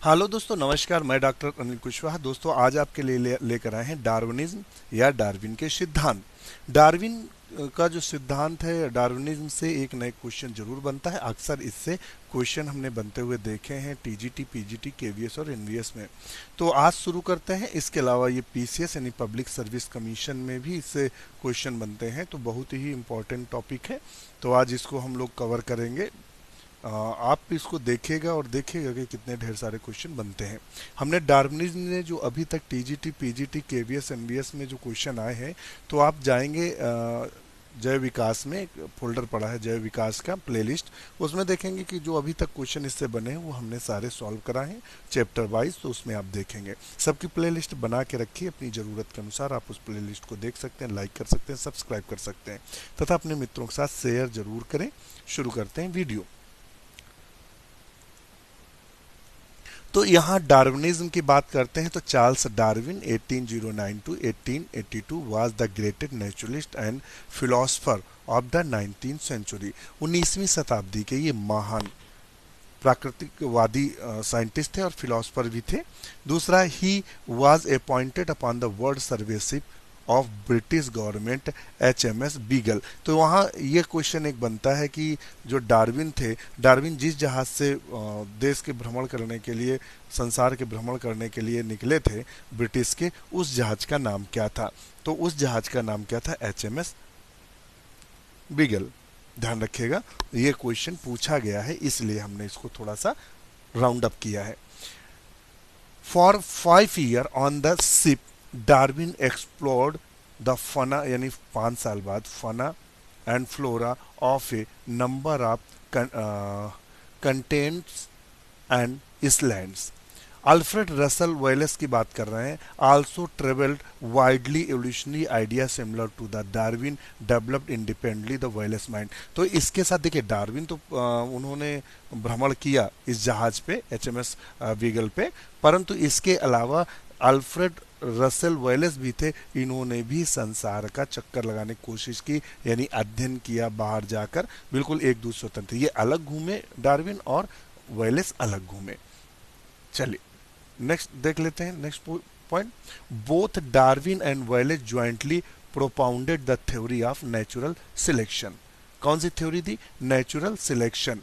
Hello दोस्तों, नमस्कार। मैं डॉक्टर अनिल कुशवाहा। दोस्तों, आज आपके लिए लेकर आए हैं डार्विनिज्म या डार्विन के सिद्धांत। डार्विन का जो सिद्धांत है, डार्विनिज्म से एक नए क्वेश्चन जरूर बनता है। अक्सर इससे क्वेश्चन हमने बनते हुए देखे हैं टीजीटी, पीजीटी, केवीएस और एनवीएस में। तो आज शुरू करते हैं। इसके अलावा ये पीसीएस यानी पब्लिक सर्विस कमीशन में भी इससे क्वेश्चन बनते हैं, तो बहुत ही इंपॉर्टेंट टॉपिक है। तो आज इसको हम लोग कवर करेंगे। आप इसको देखेगा और देखेगा कि कितने ढेर सारे क्वेश्चन बनते हैं। हमने डार्विनिज्म में जो अभी तक टीजीटी, पीजीटी, केवीएस, एनवीएस में जो क्वेश्चन आए हैं, तो आप जाएंगे जय विकास में, एक फोल्डर पड़ा है जय विकास का प्लेलिस्ट। उसमें देखेंगे कि जो अभी तक क्वेश्चन इससे बने हैं वो हमने सारे सॉल्व कराए हैं चैप्टर वाइज। तो उसमें आप देखेंगे, सबकी प्लेलिस्ट बना के रखिए। अपनी ज़रूरत के अनुसार आप उस प्लेलिस्ट को देख सकते हैं, लाइक कर सकते हैं, सब्सक्राइब कर सकते हैं तथा अपने मित्रों के साथ शेयर जरूर करें। शुरू करते हैं वीडियो। तो यहाँ डार्विनिज्म की बात करते हैं तो Charles Darwin 1809 to 1882 was the greatest naturalist and philosopher of the 19th century. 19वीं शताब्दी के ये महान प्राकृतिकवादी साइंटिस्ट थे और फिलोसफर भी थे। दूसरा, he was appointed upon the world survey ship of British government HMS Beagle. तो वहाँ ये क्वेश्चन एक बनता है कि जो डार्विन थे, डार्विन जिस जहाज से देश के भ्रमण करने के लिए, संसार के भ्रमण करने के लिए निकले थे ब्रिटिश के, उस जहाज का नाम क्या था? तो उस जहाज का नाम क्या था? HMS beagle. ध्यान रखिएगा, ये क्वेश्चन पूछा गया है, इसलिए हमने इसको थोड़ा सा राउंड अप किया है। For 5 year on the ship Darwin explored the fauna, यानी 5 साल बाद fauna and flora of a number of continents and islands. Alfred Russel Wallace की बात कर रहे हैं। Also travelled widely evolutionary idea similar to the Darwin developed independently the Wallace mind. तो इसके साथ देखिए, डार्विन तो उन्होंने भ्रमण किया इस जहाज पे, एचएमएस बीगल पे, परंतु इसके अलावा अल्फ्रेड रसेल वेलेस भी थे। इन्होंने भी संसार का चक्कर लगाने की कोशिश की, यानी अध्ययन किया बाहर जाकर। बिल्कुल एक दूसरे स्वतंत्र, ये अलग घूमे डार्विन और वेलेस अलग घूमे। चलिए नेक्स्ट देख लेते हैं। Next point, both Darwin and Wallace jointly propounded the theory of natural selection. कौन सी थ्योरी थी? Natural selection.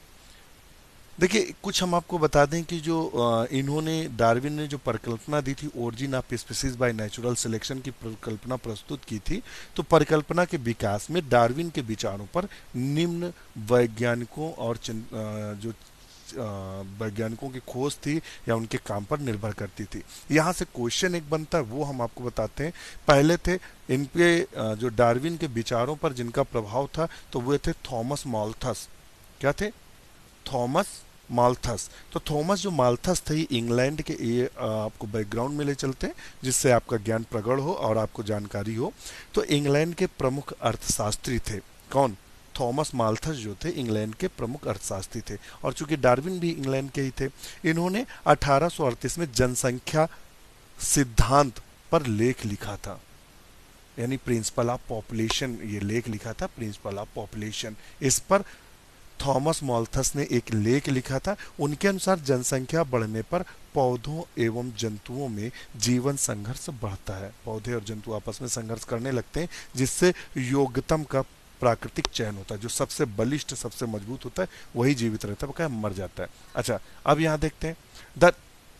देखिए, कुछ हम आपको बता दें कि जो इन्होंने, डार्विन ने जो परिकल्पना दी थी, origin of species by natural selection की परिकल्पना प्रस्तुत की थी। तो परिकल्पना के विकास में डार्विन के विचारों पर निम्न वैज्ञानिकों और जो वैज्ञानिकों की खोज थी या उनके काम पर निर्भर करती थी। यहाँ से क्वेश्चन एक बनता है, वो हम आपको बताते हैं। पहले थे इनके जो डार्विन के विचारों पर जिनका प्रभाव था, तो वो थे थॉमस माल्थस। क्या थे? Thomas Malthus. तो थॉमस जो माल्थस थे, इंग्लैंड के, ये आपको बैकग्राउंड में ले चलते हैं जिससे आपका ज्ञान प्रगढ़ हो और आपको जानकारी हो। तो इंग्लैंड के प्रमुख अर्थशास्त्री थे। कौन? थॉमस माल्थस जो थे इंग्लैंड के प्रमुख अर्थशास्त्री थे, और चूंकि डार्विन भी इंग्लैंड के ही थे, इन्होंने 1838 में जनसंख्या सिद्धांत पर लेख लिखा था, यानी प्रिंसिपल ऑफ पॉपुलेशन। ये लेख लिखा था, प्रिंसिपल ऑफ पॉपुलेशन। इस पर थॉमस माल्थस ने एक लेख लिखा था। उनके अनुसार जनसंख्या बढ़ने पर पौधों एवं जंतुओं में जीवन संघर्ष बढ़ता है। पौधे और जंतु आपस में संघर्ष करने लगते हैं, जिससे योग्यतम का प्राकृतिक चयन होता है। जो सबसे बलिष्ठ, सबसे मजबूत होता है, वही जीवित रहता है, वो क्या मर जाता है। अच्छा, अब यहाँ देखते हैं। The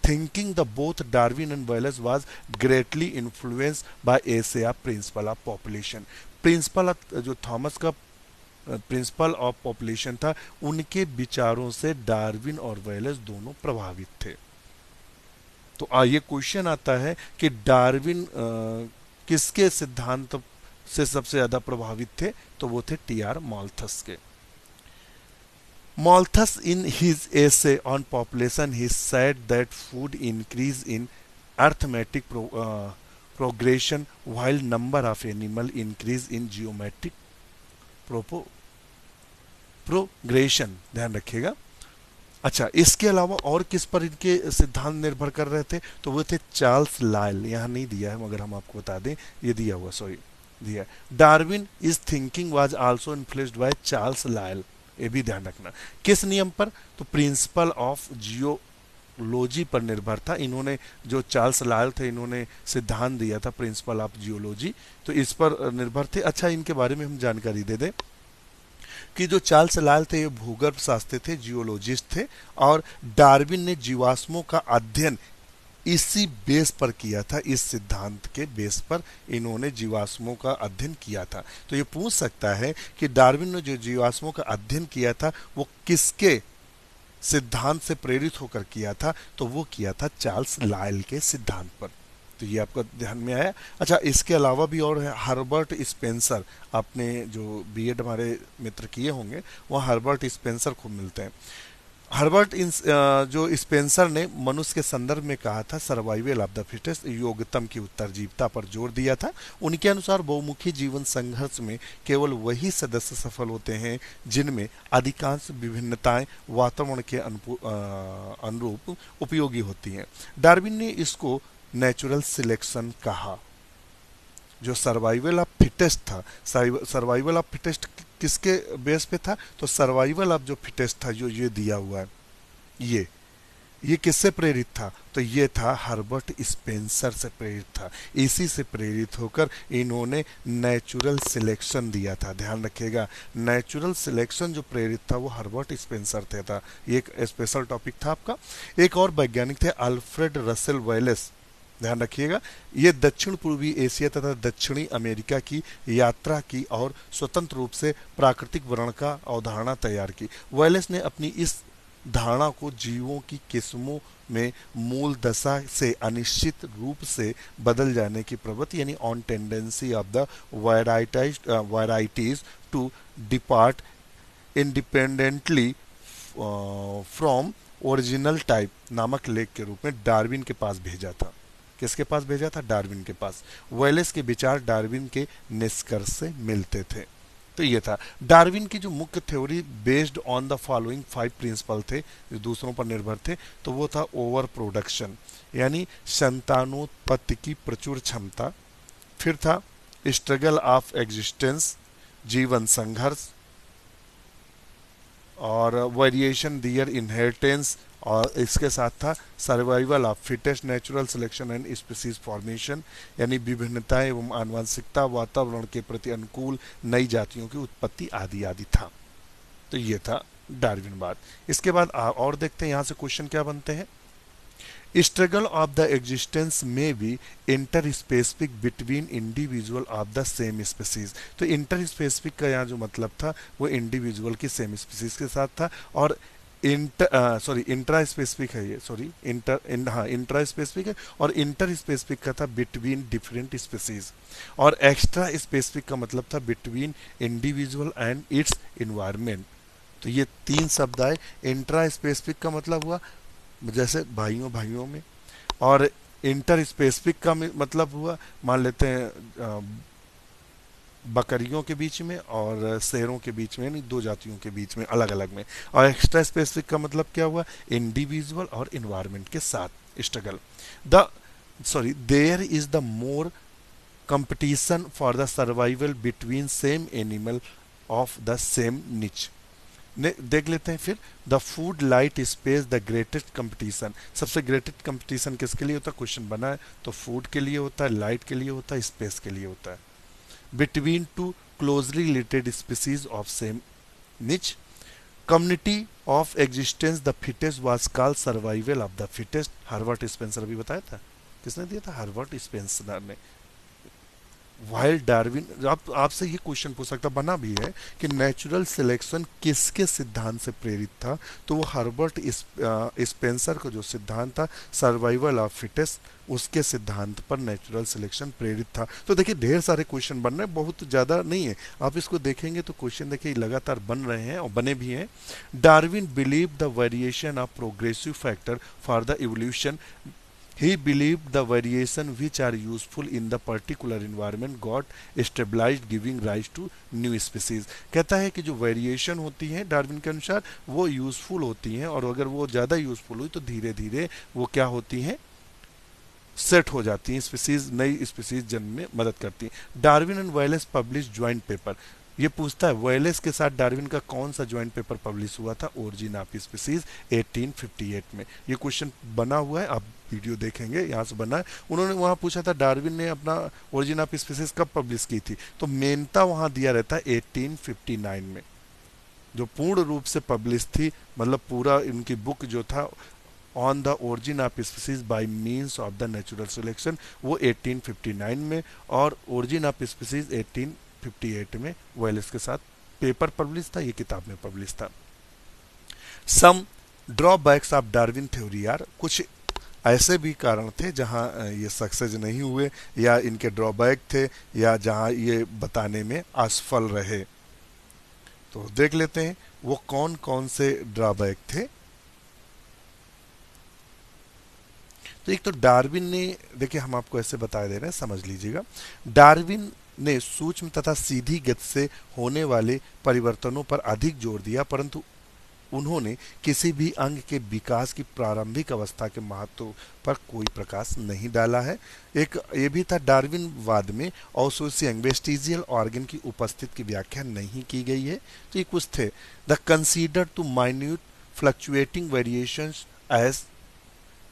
thinking the both Darwin and Wallace was greatly influenced by essay of principle of population. Principle जो थॉमस का प्रिंसिपल ऑफ पॉपुलेशन था, उनके विचारों से डार्विन और वेलेस दोनों प्रभावित थे। तो ये क्वेश्चन आता है कि डार्विन किसके सिद्धांत से सबसे ज्यादा प्रभावित थे? तो वो थे टीआर माल्थस के। Malthus in his essay on population he said that food increase in arithmetic progression while number of animal increase in geometric progression. ध्यान रखिएगा। अच्छा, इसके अलावा और किस पर इनके सिद्धांत निर्भर कर रहे थे? तो वो थे चार्ल्स लायल। यहाँ नहीं दिया है मगर हम आपको बता दें, ये दिया हुआ, सॉरी दिया। Darwin is thinking was also influenced by Charles Lyell. ये भी ध्यान रखना। किस नियम पर? तो प्रिंसिपल ऑफ जियोलॉजी पर निर्भर था। इन्होंने जो चार्ल्स लायल थे, इन्होंने सिद्धांत दिया था प्रिंसिपल ऑफ जियोलॉजी, तो इस पर निर्भर थे। अच्छा, इनके बारे में हम जानकारी दे दें कि जो चार्ल्स लायल थे ये भूगर्भ शास्त्री थे, जियोलॉजिस्ट थे, और डार्विन ने जीवाश्मों का अध्ययन इसी बेस पर किया था, इस सिद्धांत के बेस पर इन्होंने जीवाश्मों का अध्ययन किया था। तो ये पूछ सकता है कि डार्विन ने जो जीवाश्मों का अध्ययन किया था वो किसके सिद्धांत से प्रेरित होकर किया था, तो वो किया था चार्ल्स लायल के सिद्धांत पर। तो ये आपका ध्यान में आया। अच्छा, इसके अलावा भी और है हर्बर्ट स्पेंसर। आपने जो बीएड हमारे मित्र किए होंगे वहाँ हर्बर्ट स्पेंसर खूब मिलते हैं। जो स्पेंसर ने मनुष्य के संदर्भ में कहा था सर्वाइवल ऑफ द फिटेस्ट, योग्यतम की उत्तरजीविता पर जोर दिया था। उनके अनुसार बहुमुखी जीवन संघर्ष में केवल वही सदस्य सफल होते हैं जिनमें अधिकांश विभिन्नताएं वातावरण के अनुरूप उपयोगी होती हैं। डार्विन ने इसको नेचुरल सिलेक्शन कहा। जो सर्वाइवल ऑफ फिटेस्ट था, सर्वाइवल ऑफ फिटेस्ट किसके बेस पे था, तो सर्वाइवल ऑफ जो फिटेस्ट था जो ये दिया हुआ है, ये किससे प्रेरित था, तो ये था हर्बर्ट स्पेंसर से प्रेरित था। इसी से प्रेरित होकर इन्होंने नेचुरल सिलेक्शन दिया था। ध्यान रखिएगा, नेचुरल सिलेक्शन जो प्रेरित था वो हर्बर्ट स्पेंसर से था। ये एक स्पेशल टॉपिक था आपका। एक और वैज्ञानिक थे अल्फ्रेड रसेल वेलेस। ध्यान रखिएगा, ये दक्षिण पूर्वी एशिया तथा दक्षिणी अमेरिका की यात्रा की और स्वतंत्र रूप से प्राकृतिक वर्णन का अवधारणा तैयार की। वेलेस ने अपनी इस धारणा को जीवों की किस्मों में मूल दशा से अनिश्चित रूप से बदल जाने की प्रवृत्ति, यानी on tendency of the varieties to depart independently from original type नामक लेख के रूप में डार्विन के पास भेजा था। किसके पास भेजा था, डार्विन के पास। वेलेस के विचार डार्विन के निष्कर्ष से मिलते थे। तो ये था डार्विन की जो मुख्य theory based on the following 5 principle थे जो दूसरों पर निर्भर थे। तो वो था ओवर प्रोडक्शन, यानी संतानोत्पत्ति की प्रचुर क्षमता। फिर था स्ट्रगल ऑफ एग्जिस्टेंस, जीवन संघर्ष, और वेरिएशन दियर इनहेरिटेंस, और इसके साथ था survival of fittest, natural selection and species formation, यानी विभिन्नता एवं आनुवंशिकता, वातावरण के प्रति अनुकूल नई जातियों की उत्पत्ति आदि आदि था। तो ये था डार्विनवाद। इसके बाद और देखते हैं यहाँ से क्वेश्चन क्या बनते हैं। स्ट्रगल ऑफ द एग्जिस्टेंस में be interspecific between individual of the same species. तो इंटर स्पेसिफिक का यहाँ जो मतलब था वो इंडिविजुअल की सेम स्पीसीज के साथ था, और इंट्रा स्पेसिफिक है ये, इंट्रा स्पेसिफिक है, और इंटर स्पेसिफिक का था बिटवीन डिफरेंट स्पेसीज, और एक्स्ट्रा स्पेसिफिक का मतलब था between individual and it's environment. तो ये 3 शब्द आए। इंट्रा स्पेसिफिक का मतलब हुआ जैसे भाइयों में, और इंटर स्पेसिफिक का मतलब हुआ मान लेते हैं बकरियों के बीच में और शेरों के बीच में, यानी 2 जातियों के बीच में अलग अलग में। और एक्स्ट्रा स्पेसिफिक का मतलब क्या हुआ, इंडिविजुअल और इन्वायरमेंट के साथ struggle. There is the more competition for the survival between same animal of the same niche. देख लेते हैं फिर, the food light space the greatest competition. सबसे ग्रेटेस्ट कंपटीशन किसके लिए होता है, क्वेश्चन बना है तो फूड के लिए होता है, लाइट के लिए होता है, स्पेस के लिए होता है। Between 2 closely related species of same niche, community of existence the fittest was called survival of the fittest. Herbert Spencer अभी बताया था, किसने दिया था, हर्बर्ट स्पेंसर ने। वाइल्ड डार्विन, आपसे ये क्वेश्चन पूछ सकता बना भी है कि नेचुरल सिलेक्शन किसके सिद्धांत से प्रेरित था, तो वो हर्बर्ट स्पेंसर का जो सिद्धांत था सर्वाइवल ऑफ फिटेस्ट, उसके सिद्धांत पर नेचुरल सिलेक्शन प्रेरित था। तो देखिए ढेर सारे क्वेश्चन बन रहे हैं, बहुत ज़्यादा नहीं है। आप इसको देखेंगे तो क्वेश्चन देखिए लगातार बन रहे हैं और बने भी हैं। Darwin believe the variation of progressive factor for the evolution. He believed the variation which are useful in the particular environment got stabilized, giving rise to new species। कहता है कि जो वेरिएशन होती है डार्विन के अनुसार वो यूजफुल होती हैं, और अगर वो ज़्यादा यूजफुल हुई तो धीरे धीरे वो क्या होती हैं, सेट हो जाती हैं, स्पीसीज, नई स्पीसीज जन्म में मदद करती हैं। Darwin and Wallace publish joint paper. ये पूछता है वेलेस के साथ डार्विन का कौन सा ज्वाइंट पेपर पब्लिश हुआ था ओरिजिन ऑफ स्पीसीज 1858 में। ये क्वेश्चन बना हुआ है, आप वीडियो देखेंगे यहाँ से बना है। उन्होंने वहाँ पूछा था डार्विन ने अपना ओरिजिन ऑफ स्पीसीज कब पब्लिश की थी, तो मेनता वहाँ दिया रहता है 1859 में, जो पूर्ण रूप से पब्लिश थी, मतलब पूरा इनकी बुक जो था on the origin of species by means of the natural selection, वो 1859 में, और ओरिजिन ऑफ स्पीसीज 1858 में वेलेस के साथ पेपर पब्लिश था, ये किताब में पब्लिश था। सम ड्रॉबैक्स ऑफ डार्विन थ्योरी यार, कुछ ऐसे भी कारण थे जहां ये सक्सेस नहीं हुए, या इनके ड्रॉबैक थे, या जहां ये बताने में असफल रहे। तो देख लेते हैं वो कौन कौन से ड्रॉबैक थे। तो एक तो डार्विन ने, देखिए हम आपको ऐसे बता दे रहे हैं, समझ लीजिएगा। डार्विन ने सूक्ष्म तथा सीधी गति से होने वाले परिवर्तनों पर अधिक जोर दिया, परंतु उन्होंने किसी भी अंग के विकास की प्रारंभिक अवस्था के महत्व पर कोई प्रकाश नहीं डाला है। एक ये भी था, डार्विनवाद में ऑसोसियंग वेस्टिजियल ऑर्गन की उपस्थिति की व्याख्या नहीं की गई है। तो ये कुछ थे। The consider to minute fluctuating variations as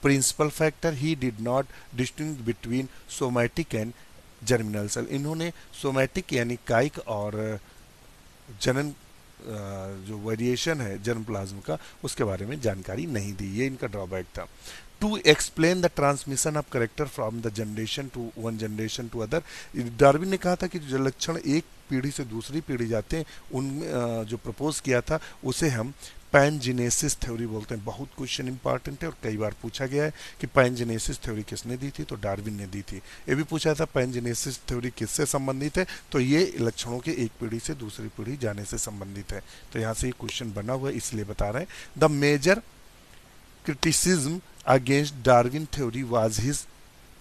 principle factor, he did not distinguish between somatic and germinal cell. इन्होंने सोमैटिक यानी कायिक और जनन जो वेरिएशन है जर्म प्लाज्म का, उसके बारे में जानकारी नहीं दी, ये इनका ड्रॉबैक था। To explain the transmission of character from the generation to one generation to other, Darwin ने कहा था कि जो लक्षण एक पीढ़ी से दूसरी पीढ़ी जाते हैं, उनमें जो प्रपोज किया था उसे हम पैनजेनेसिस थ्योरी बोलते हैं। बहुत क्वेश्चन इंपॉर्टेंट है और कई बार पूछा गया है कि पैनजेनेसिस थ्योरी किसने दी थी, तो डार्विन ने दी थी। ये भी पूछा था पैनजेनेसिस थ्योरी किससे संबंधित है, तो ये लक्षणों के एक पीढ़ी से दूसरी पीढ़ी जाने से संबंधित है। तो यहाँ से ये क्वेश्चन बना हुआ है, इसलिए बता रहे हैं। The major criticism against Darwin theory was his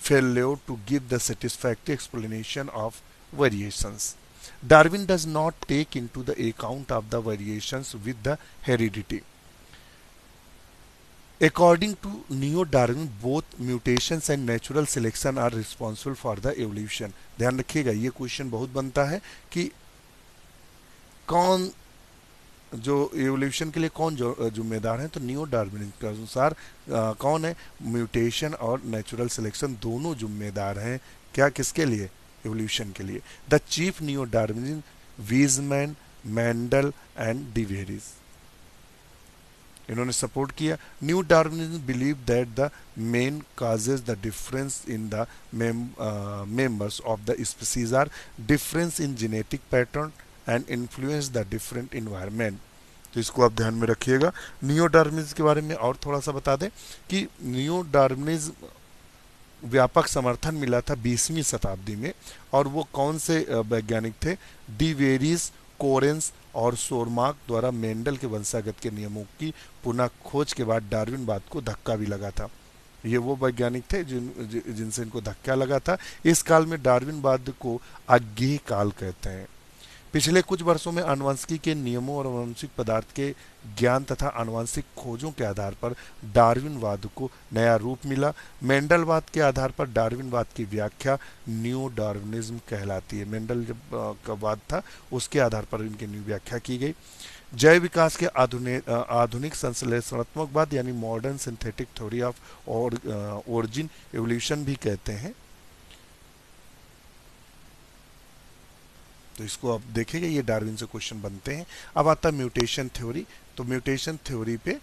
failure to give the satisfactory explanation of variations. Darwin does not take into the account of the variations with the heredity. According to Neo-Darwin, both mutations and natural selection are responsible for the evolution. ध्यान रखिएगा, ये question बहुत बनता है कि कौन जो evolution के लिए कौन जिम्मेदार है, तो नियो डार्विन के अनुसार कौन है, म्यूटेशन और नेचुरल सिलेक्शन दोनों जिम्मेदार हैं। क्या, किसके लिए, एवोल्यूशन के लिए। The chief neo Darwin Weismann, Mendel and de Vries, इन्होंने सपोर्ट किया। New Darwinism believe that the main causes the difference in the members of the species are difference in genetic pattern and influence the different environment. तो इसको आप ध्यान में रखिएगा। Neo Darwinism के बारे में और थोड़ा सा बता दें कि नियो डार्विनिज्म व्यापक समर्थन मिला था 20वीं शताब्दी में, और वो कौन से वैज्ञानिक थे, डिवेरिस, कोरेंस और सोरमार्क द्वारा मेंडल के वंशागत के नियमों की पुनः खोज के बाद डार्विनवाद को धक्का भी लगा था। ये वो वैज्ञानिक थे जिनसे इनको धक्का लगा था। इस काल में डार्विनवाद को अज्ञेय काल कहते हैं। पिछले कुछ वर्षों में आनुवंशिकी के नियमों और आनुवंशिक पदार्थ के ज्ञान तथा आनुवंशिक खोजों के आधार पर डार्विनवाद को नया रूप मिला। मेंडलवाद के आधार पर डार्विनवाद की व्याख्या न्यू डार्विनिज्म कहलाती है। मेंडल जब का वाद था, उसके आधार पर इनकी न्यू व्याख्या की गई। जय विकास के आधुनिक संश्लेषणात्मकवाद यानी modern synthetic theory of origin evolution भी कहते हैं। तो इसको आप देखेंगे, ये डार्विन से क्वेश्चन बनते हैं। अब आता है म्यूटेशन थ्योरी। तो म्यूटेशन थ्योरी पे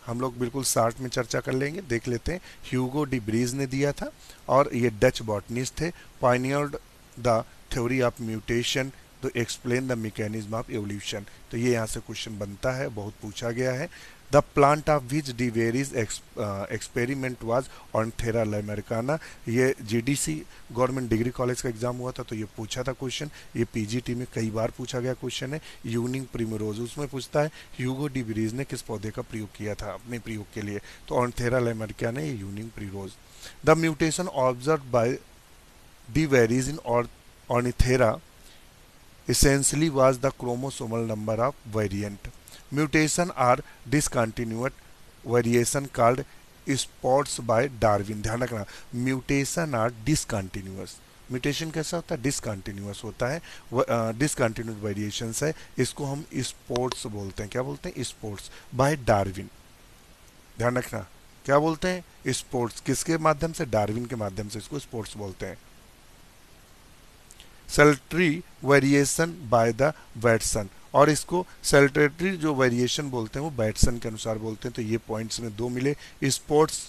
हम लोग बिल्कुल शार्ट में चर्चा कर लेंगे, देख लेते हैं। ह्यूगो डी ब्रीज ने दिया था, और ये डच बॉटनिस्ट थे। Pioneered the theory of mutation to explain the mechanism of evolution. तो ये यहाँ से क्वेश्चन बनता है, बहुत पूछा गया है। The plant of which de Vries experiment was Oenothera lamarckiana. ये जीडीसी गवर्नमेंट डिग्री कॉलेज का एग्जाम हुआ था, तो ये पूछा था क्वेश्चन। ये पीजीटी में कई बार पूछा गया क्वेश्चन है। यूनिंग प्रिमरोज, उसमें पूछता है ह्यूगो डी ब्रीज ने किस पौधे का प्रयोग किया था अपने प्रयोग के लिए, तो ऑन्थेरा लैमेरिकाना, ये evening primrose. The mutation observe by de Vries in Oenothera essentially was the chromosomal number of variant. Mutation are discontinued variation called spots by Darwin. ध्यान रखना, mutation are discontinuous, म्यूटेशन कैसा होता है, डिसकंटिन्यूअस होता है, discontinuous variations है, इसको हम स्पोर्ट्स बोलते हैं। क्या बोलते हैं, स्पोर्ट्स बाय डार्विन। ध्यान रखना, क्या बोलते हैं, स्पोर्ट्स, किसके माध्यम से, डार्विन के माध्यम से इसको स्पोर्ट्स बोलते हैं। सेल्ट्री वेरिएशन बाय द बैट्सन, और इसको सेल्टेटरी जो वेरिएशन बोलते हैं वो बैट्सन के अनुसार बोलते हैं। तो ये पॉइंट्स में 2 मिले। स्पोर्ट्स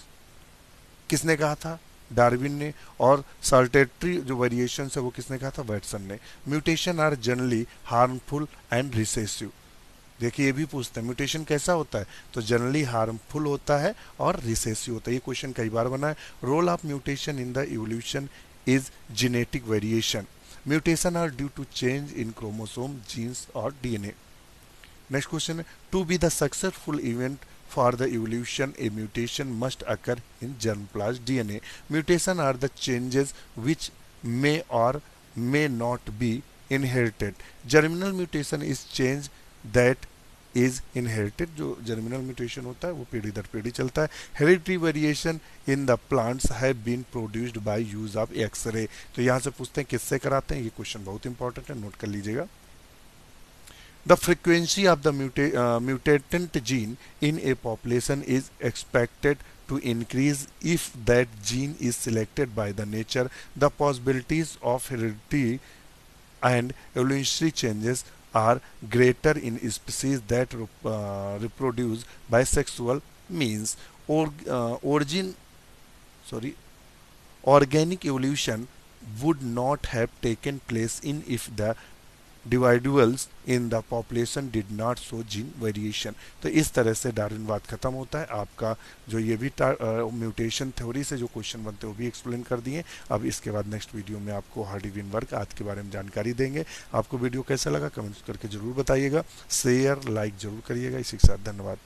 किसने कहा था, डार्विन ने, और साल्टेटरी जो वेरिएशन है वो किसने कहा था, बैट्सन ने। Mutation are generally harmful and recessive. देखिए ये भी पूछते हैं म्यूटेशन कैसा होता है, तो जनरली हार्मफुल होता है और रिसेसिव होता है। ये क्वेश्चन कई बार बना है। Role of mutation in the evolution is genetic variation. Mutation are due to change in chromosome, genes और डीएनए। नेक्स्ट क्वेश्चन है, to be the successful event for the evolution, a mutation must occur in germplasm DNA. Mutation are the changes which may or may not be inherited. Germinal mutation is change that is inherited. जो germinal mutation होता है वो पीढ़ी दर पीढ़ी चलता है। Hereditary variation in the plants have been produced by use of X-ray. तो यहाँ से पूछते हैं किससे कराते हैं, ये क्वेश्चन बहुत इंपॉर्टेंट है, नोट कर लीजिएगा। The frequency of the mutant gene in a population is expected to increase if that gene is selected by the nature. The possibilities of heredity and evolutionary changes are greater in species that reproduce by sexual means. Origin, sorry, organic evolution would not have taken place in if the individuals in the population did not show gene variation। तो इस तरह से डार्विनवाद खत्म होता है। आपका जो ये भी म्यूटेशन थ्योरी से जो क्वेश्चन बनते हैं वो भी एक्सप्लेन कर दिए। अब इसके बाद नेक्स्ट वीडियो में आपको हार्डी-वेइनबर्ग आज के बारे में जानकारी देंगे। आपको वीडियो कैसा लगा कमेंट्स करके जरूर बताइएगा, शेयर लाइक जरूर करिएगा। इसी के साथ धन्यवाद।